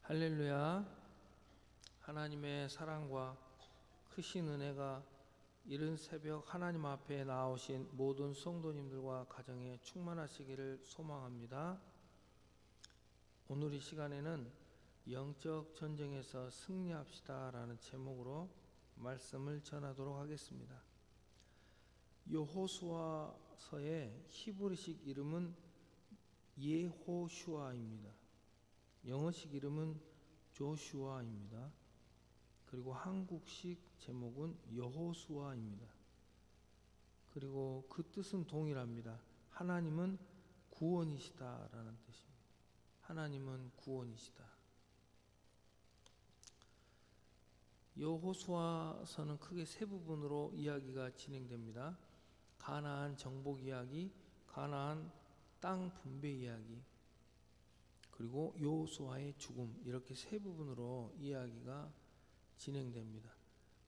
할렐루야. 하나님의 사랑과 크신 은혜가 이른 새벽 하나님 앞에 나오신 모든 성도님들과 가정에 충만하시기를 소망합니다. 오늘 이 시간에는 영적 전쟁에서 승리합시다 라는 제목으로 말씀을 전하도록 하겠습니다. 여호수아서의 히브리식 이름은 예호슈아입니다. 영어식 이름은 조슈아입니다. 그리고 한국식 제목은 여호수아입니다. 그리고 그 뜻은 동일합니다. 하나님은 구원이시다 라는 뜻입니다. 하나님은 구원이시다. 여호수아서는 크게 세 부분으로 이야기가 진행됩니다. 가나안 정복 이야기, 가나안 땅 분배 이야기, 그리고 여호수아의 죽음, 이렇게 세 부분으로 이야기가 진행됩니다.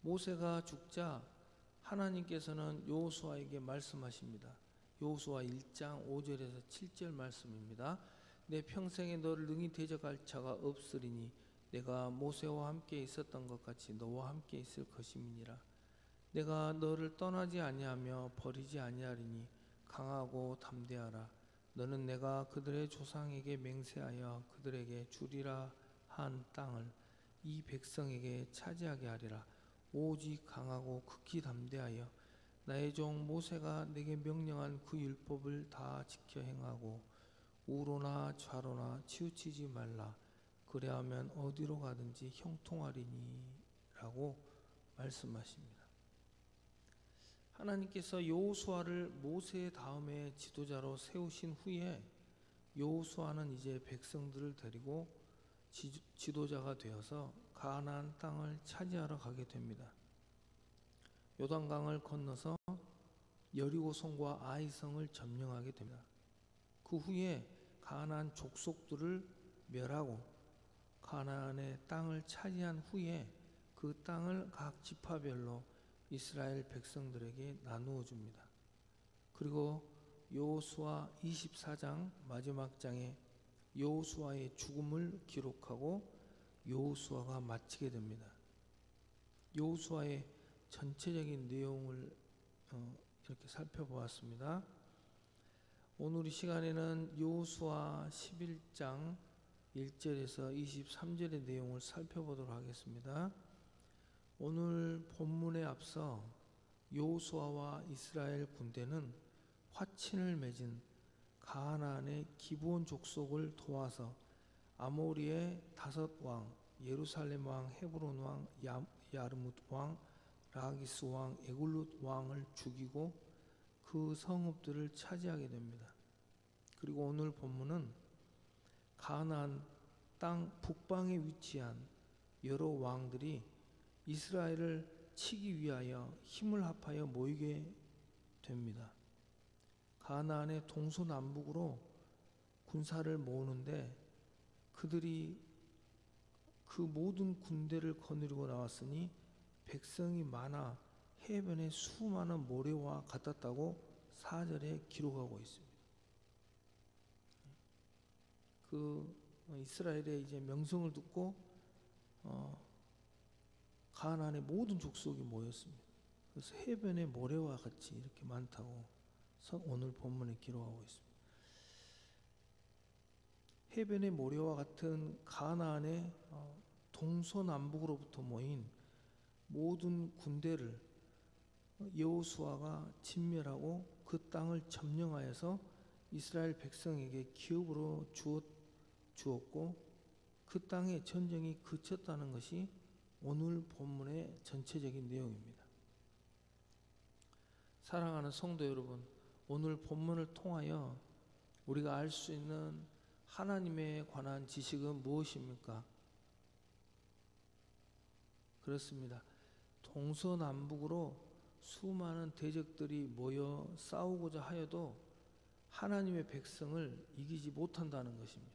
모세가 죽자 하나님께서는 여호수아에게 말씀하십니다. 여호수아 1장 5절에서 7절 말씀입니다. 내 평생에 너를 능히 대적할 자가 없으리니 내가 모세와 함께 있었던 것 같이 너와 함께 있을 것임이니라. 내가 너를 떠나지 아니하며 버리지 아니하리니 강하고 담대하라. 너는 내가 그들의 조상에게 맹세하여 그들에게 주리라 한 땅을 이 백성에게 차지하게 하리라. 오직 강하고 극히 담대하여 나의 종 모세가 내게 명령한 그 율법을 다 지켜 행하고 우로나 좌로나 치우치지 말라. 그래야면 어디로 가든지 형통하리니 라고 말씀하십니다. 하나님께서 여호수아를 모세 다음에 지도자로 세우신 후에 여호수아는 이제 백성들을 데리고 지도자가 되어서 가나안 땅을 차지하러 가게 됩니다. 요단강을 건너서 여리고성과 아이성을 점령하게 됩니다. 그 후에 가나안 족속들을 멸하고 가나안의 땅을 차지한 후에 그 땅을 각 지파별로 이스라엘 백성들에게 나누어 줍니다. 그리고 여호수아 24장 마지막 장에 여호수아의 죽음을 기록하고 여호수아가 마치게 됩니다. 여호수아의 전체적인 내용을 이렇게 살펴보았습니다. 오늘 이 시간에는 여호수아 11장 1절에서 23절의 내용을 살펴보도록 하겠습니다. 오늘 본문에 앞서 여호수아와 이스라엘 군대는 화친을 맺은 가나안의 기브온 족속을 도와서 아모리의 5왕, 예루살렘 왕, 헤브론 왕, 야르뭇 왕, 라기스 왕, 에글룻 왕을 죽이고 그 성읍들을 차지하게 됩니다. 그리고 오늘 본문은 가나안 땅 북방에 위치한 여러 왕들이 이스라엘을 치기 위하여 힘을 합하여 모이게 됩니다. 가나안의 동서남북으로 군사를 모으는데 그들이 그 모든 군대를 거느리고 나왔으니 백성이 많아 해변에 수많은 모래와 같았다고 4절에 기록하고 있습니다. 그 이스라엘의 이제 명성을 듣고 가나안의 모든 족속이 모였습니다. 그래서 해변에 모래와 같이 이렇게 많다고 오늘 본문에 기록하고 있습니다. 해변의 모래와 같은 가나안의 동서남북으로부터 모인 모든 군대를 여호수아가 진멸하고 그 땅을 점령하여서 이스라엘 백성에게 기업으로 주었고 그 땅의 전쟁이 그쳤다는 것이 오늘 본문의 전체적인 내용입니다. 사랑하는 성도 여러분, 오늘 본문을 통하여 우리가 알 수 있는 하나님에 관한 지식은 무엇입니까? 그렇습니다. 동서남북으로 수많은 대적들이 모여 싸우고자 하여도 하나님의 백성을 이기지 못한다는 것입니다.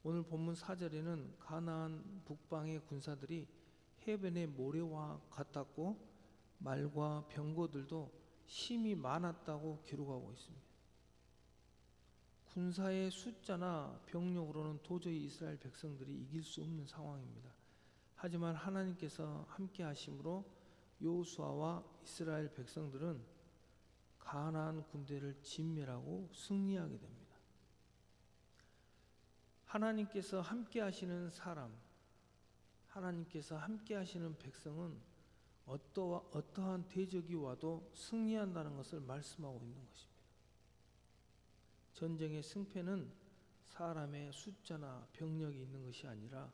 오늘 본문 4절에는 가나안 북방의 군사들이 해변의 모래와 같았고 말과 병거들도 힘이 많았다고 기록하고 있습니다. 군사의 숫자나 병력으로는 도저히 이스라엘 백성들이 이길 수 없는 상황입니다. 하지만 하나님께서 함께 하심으로 여호수아와 이스라엘 백성들은 가나안 군대를 진멸하고 승리하게 됩니다. 하나님께서 함께 하시는 사람, 하나님께서 함께 하시는 백성은 어떠한 대적이 와도 승리한다는 것을 말씀하고 있는 것입니다. 전쟁의 승패는 사람의 숫자나 병력이 있는 것이 아니라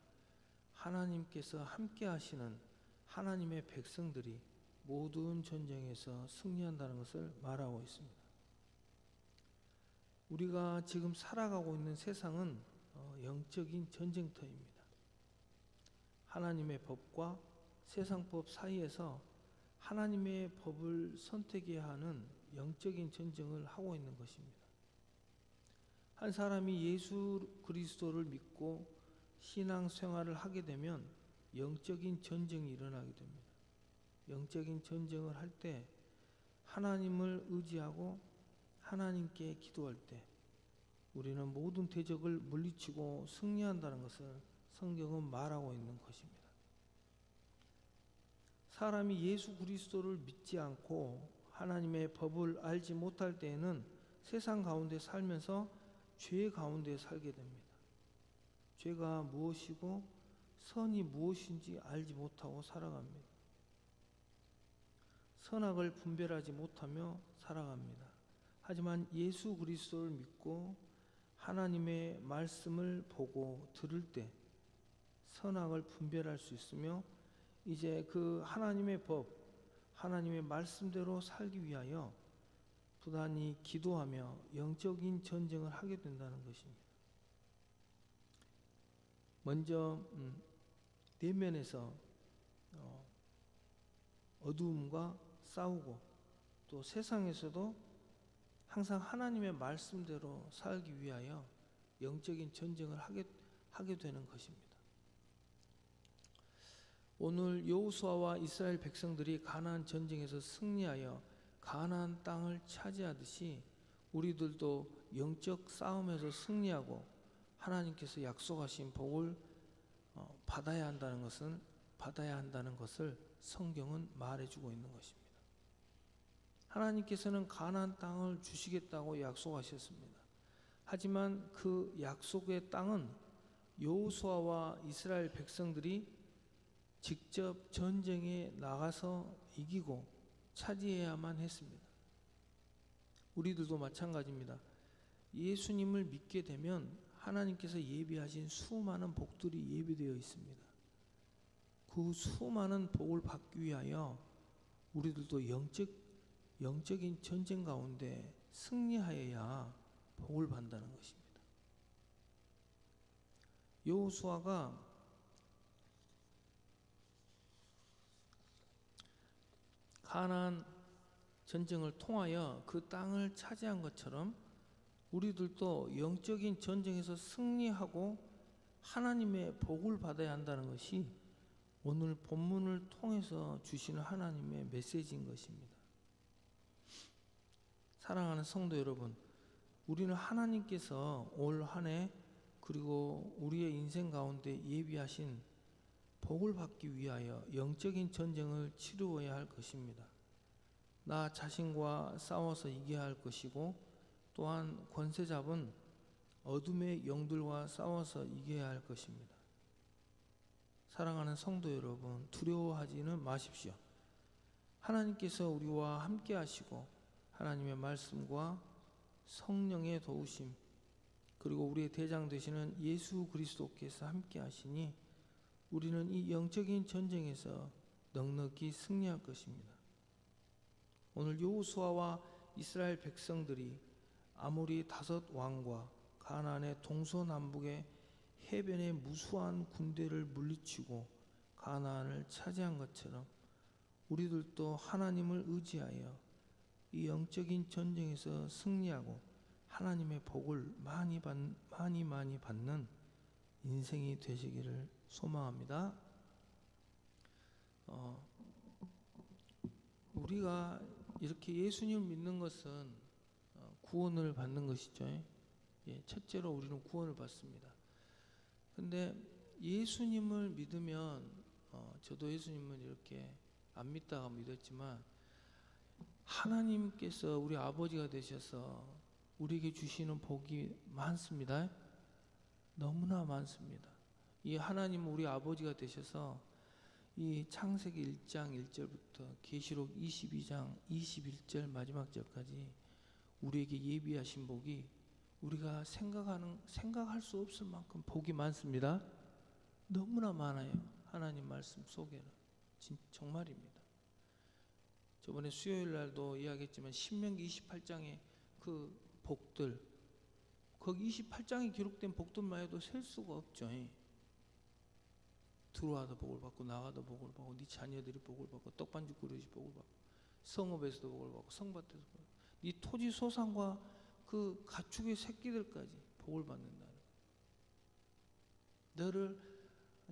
하나님께서 함께 하시는 하나님의 백성들이 모든 전쟁에서 승리한다는 것을 말하고 있습니다. 우리가 지금 살아가고 있는 세상은 영적인 전쟁터입니다. 하나님의 법과 세상법 사이에서 하나님의 법을 선택해야 하는 영적인 전쟁을 하고 있는 것입니다. 한 사람이 예수 그리스도를 믿고 신앙생활을 하게 되면 영적인 전쟁이 일어나게 됩니다. 영적인 전쟁을 할 때 하나님을 의지하고 하나님께 기도할 때 우리는 모든 대적을 물리치고 승리한다는 것을 성경은 말하고 있는 것입니다. 사람이 예수 그리스도를 믿지 않고 하나님의 법을 알지 못할 때에는 세상 가운데 살면서 죄 가운데 살게 됩니다. 죄가 무엇이고 선이 무엇인지 알지 못하고 살아갑니다. 선악을 분별하지 못하며 살아갑니다. 하지만 예수 그리스도를 믿고 하나님의 말씀을 보고 들을 때 선악을 분별할 수 있으며 이제 그 하나님의 법, 하나님의 말씀대로 살기 위하여 부단히 기도하며 영적인 전쟁을 하게 된다는 것입니다. 먼저 내면에서 어두움과 싸우고 또 세상에서도 항상 하나님의 말씀대로 살기 위하여 영적인 전쟁을 하게 되는 것입니다. 오늘 여호수아와 이스라엘 백성들이 가나안 전쟁에서 승리하여 가나안 땅을 차지하듯이 우리들도 영적 싸움에서 승리하고 하나님께서 약속하신 복을 받아야 한다는 것을 성경은 말해주고 있는 것입니다. 하나님께서는 가나안 땅을 주시겠다고 약속하셨습니다. 하지만 그 약속의 땅은 여호수아와 이스라엘 백성들이 직접 전쟁에 나가서 이기고 차지해야만 했습니다. 우리들도 마찬가지입니다. 예수님을 믿게 되면 하나님께서 예비하신 수많은 복들이 예비되어 있습니다. 그 수많은 복을 받기 위하여 우리들도 영적인 전쟁 가운데 승리하여야 복을 받는다는 것입니다. 여호수아가 가나안 전쟁을 통하여 그 땅을 차지한 것처럼 우리들도 영적인 전쟁에서 승리하고 하나님의 복을 받아야 한다는 것이 오늘 본문을 통해서 주시는 하나님의 메시지인 것입니다. 사랑하는 성도 여러분, 우리는 하나님께서 올 한 해 그리고 우리의 인생 가운데 예비하신 복을 받기 위하여 영적인 전쟁을 치루어야 할 것입니다. 나 자신과 싸워서 이겨야 할 것이고 또한 권세 잡은 어둠의 영들과 싸워서 이겨야 할 것입니다. 사랑하는 성도 여러분, 두려워하지는 마십시오. 하나님께서 우리와 함께 하시고 하나님의 말씀과 성령의 도우심 그리고 우리의 대장 되시는 예수 그리스도께서 함께 하시니 우리는 이 영적인 전쟁에서 넉넉히 승리할 것입니다. 오늘 여호수아와 이스라엘 백성들이 아모리 5 왕과 가나안의 동서남북의 해변의 무수한 군대를 물리치고 가나안을 차지한 것처럼 우리들도 하나님을 의지하여 이 영적인 전쟁에서 승리하고 하나님의 복을 많이 받는 인생이 되시기를 소망합니다. 우리가 이렇게 예수님을 믿는 것은 구원을 받는 것이죠. 첫째로 우리는 구원을 받습니다. 근데 예수님을 믿으면 저도 예수님을 이렇게 안 믿다가 믿었지만 하나님께서 우리 아버지가 되셔서 우리에게 주시는 복이 많습니다. 너무나 많습니다. 이 하나님은 우리 아버지가 되셔서 이 창세기 1장 1절부터 계시록 22장 21절 마지막 절까지 우리에게 예비하신 복이 우리가 생각할 수 없을 만큼 복이 많습니다. 너무나 많아요. 하나님 말씀 속에는 정말입니다. 저번에 수요일 날도 이야기했지만 신명기 28장의 그 복들, 거기 28장에 기록된 복들만 해도 셀 수가 없죠. 들어와도 복을 받고 나가도 복을 받고 네 자녀들이 복을 받고 떡반죽 그릇이 복을 받고 성읍에서도 복을 받고 성밭에서 복을 받고 네 토지 소산과 그 가축의 새끼들까지 복을 받는다는 거예요. 너를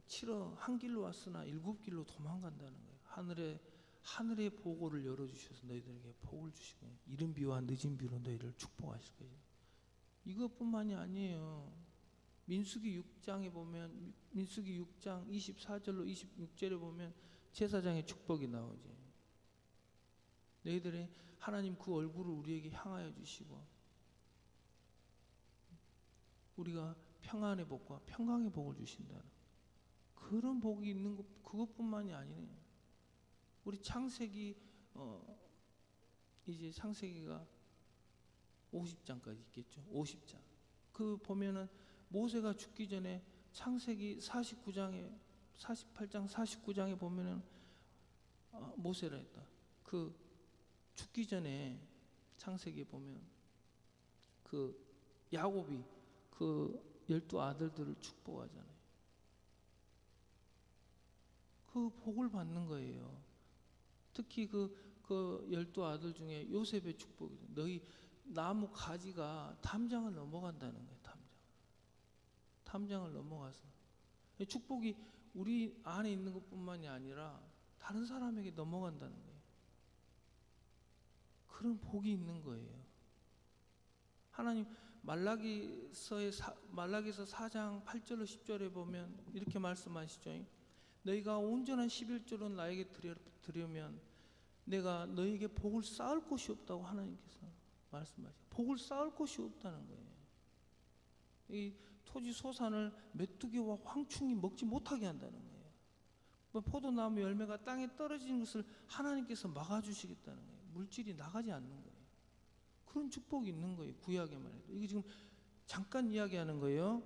치러 한 길로 왔으나 7길로 도망간다는 거예요. 하늘의 보고를 열어주셔서 너희들에게 복을 주시고 이른 비와 늦은 비로 너희를 축복하실 거예요. 이것뿐만이 아니에요. 민수기 6장에 보면 민수기 6장 24절로 26절에 보면 제사장의 축복이 나오지. 너희들의 하나님 그 얼굴을 우리에게 향하여 주시고 우리가 평안의 복과 평강의 복을 주신다는 그런 복이 있는 것 그것뿐만이 아니네요. 우리 창세기 이제 창세기가 50장까지 있겠죠. 50장. 그 보면은 모세가 죽기 전에 창세기 48장 49장에 보면은 모세라 했다. 그 죽기 전에 창세기에 보면 그 야곱이 그 12아들들을 축복하잖아요. 그 복을 받는 거예요. 특히 그 12아들 중에 요셉의 축복이 너희 나무 가지가 탐장을 넘어간다는 거예요. 탐장을 넘어가서 축복이 우리 안에 있는 것뿐만이 아니라 다른 사람에게 넘어간다는 거예요. 그런 복이 있는 거예요. 하나님 말라기서 4장 8절로 10절에 보면 이렇게 말씀하시죠. 너희가 온전한 11조를 나에게 드리면 내가 너희에게 복을 쌓을 곳이 없다고 하나님께서 말씀하시죠. 복을 쌓을 곳이 없다는 거예요. 이 토지 소산을 메뚜기와 황충이 먹지 못하게 한다는 거예요. 포도나무 열매가 땅에 떨어지는 것을 하나님께서 막아주시겠다는 거예요. 물질이 나가지 않는 거예요. 그런 축복이 있는 거예요. 구약에만 해도. 이게 지금 잠깐 이야기하는 거예요.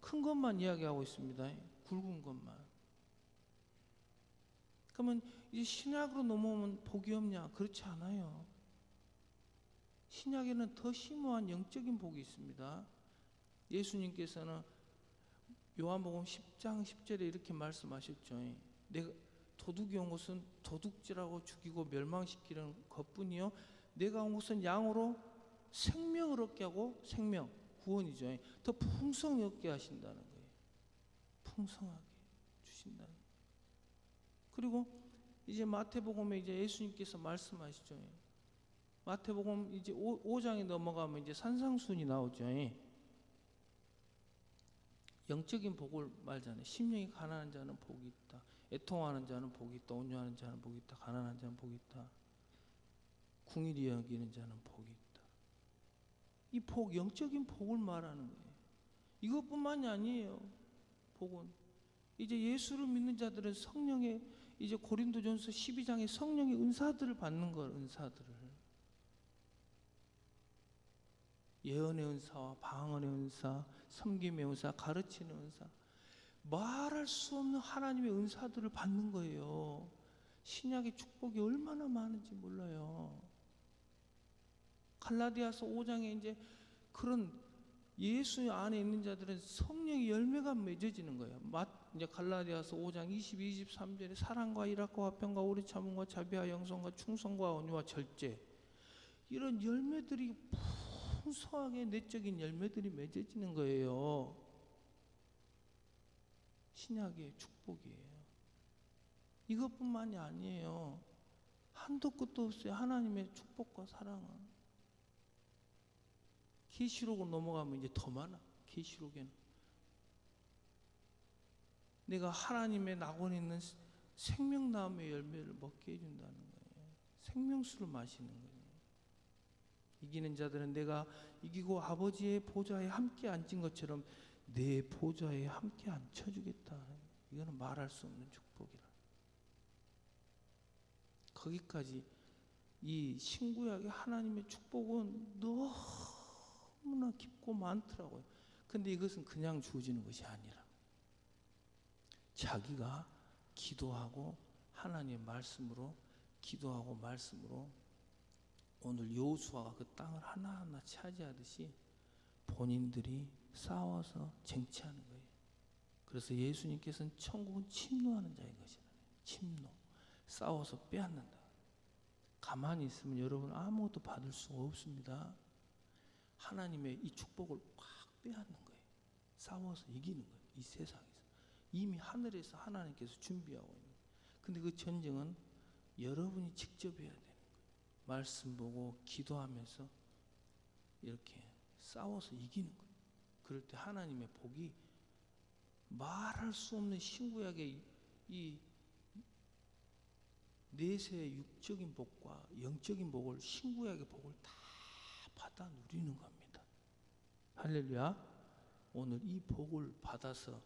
큰 것만 이야기하고 있습니다. 굵은 것만. 그러면 이제 신약으로 넘어오면 복이 없냐? 그렇지 않아요. 신약에는 더 심오한 영적인 복이 있습니다. 예수님께서는 요한복음 10장 10절에 이렇게 말씀하셨죠. 내가 도둑이 온 것은 도둑질하고 죽이고 멸망시키는 것뿐이요 내가 온 것은 양으로 생명을 얻게 하고 생명, 구원이죠. 더 풍성히 얻게 하신다는 거예요. 풍성하게 주신다는 거예요. 그리고 이제 마태복음에 이제 예수님께서 말씀하시죠. 마태복음 이제 5장에 넘어가면 이제 산상순이 나오죠. 영적인 복을 말잖아요. 심령이 가난한 자는 복이 있다. 애통하는 자는 복이 있다. 온유하는 자는 복이 있다. 가난한 자는 복이 있다. 궁일이 여기는 자는 복이 있다. 이 복, 영적인 복을 말하는 거예요. 이것뿐만이 아니에요. 복은 이제 예수를 믿는 자들은 성령의 이제 고린도전서 12장에 성령의 은사들을 받는 걸 은사들을 예언의 은사와 방언의 은사, 섬김의 은사, 가르치는 은사, 말할 수 없는 하나님의 은사들을 받는 거예요. 신약의 축복이 얼마나 많은지 몰라요. 갈라디아서 5장에 이제 그런 예수 안에 있는 자들은 성령의 열매가 맺어지는 거예요. 이제 갈라디아서 5장 22, 23절에 사랑과 일학과 화평과 오래 참음과 자비와 영성과 충성과 온유와 절제 이런 열매들이 풍성하게 내적인 열매들이 맺어지는 거예요. 신약의 축복이에요. 이것뿐만이 아니에요. 한도 끝도 없어요. 하나님의 축복과 사랑은 계시록으로 넘어가면 이제 더 많아. 계시록에는 내가 하나님의 낙원에 있는 생명나무의 열매를 먹게 해준다는 거예요. 생명수를 마시는 거예요. 이기는 자들은 내가 이기고 아버지의 보좌에 함께 앉은 것처럼 내 보좌에 함께 앉혀주겠다. 이거는 말할 수 없는 축복이라. 거기까지 이 신구약의 하나님의 축복은 너무나 깊고 많더라고요. 근데 이것은 그냥 주어지는 것이 아니라 자기가 기도하고 하나님의 말씀으로 기도하고 말씀으로 오늘 여호수아가 그 땅을 하나하나 차지하듯이 본인들이 싸워서 쟁취하는 거예요. 그래서 예수님께서는 천국은 침노하는 자인 것이라. 침노. 싸워서 빼앗는다. 가만히 있으면 여러분 아무것도 받을 수가 없습니다. 하나님의 이 축복을 확 빼앗는 거예요. 싸워서 이기는 거예요. 이 세상에서. 이미 하늘에서 하나님께서 준비하고 있는 거예요. 근데 그 전쟁은 여러분이 직접 해야 되는 거예요. 말씀 보고 기도하면서 이렇게 싸워서 이기는 거예요. 그럴 때 하나님의 복이 말할 수 없는 신구약의 이 내세의 육적인 복과 영적인 복을 신구약의 복을 다 받아 누리는 겁니다. 할렐루야. 오늘 이 복을 받아서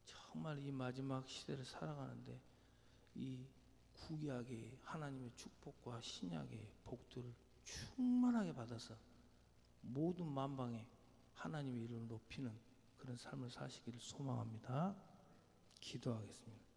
정말 이 마지막 시대를 살아가는데 이 구약의 하나님의 축복과 신약의 복들을 충만하게 받아서 모든 만방에 하나님의 이름을 높이는 그런 삶을 사시기를 소망합니다. 기도하겠습니다.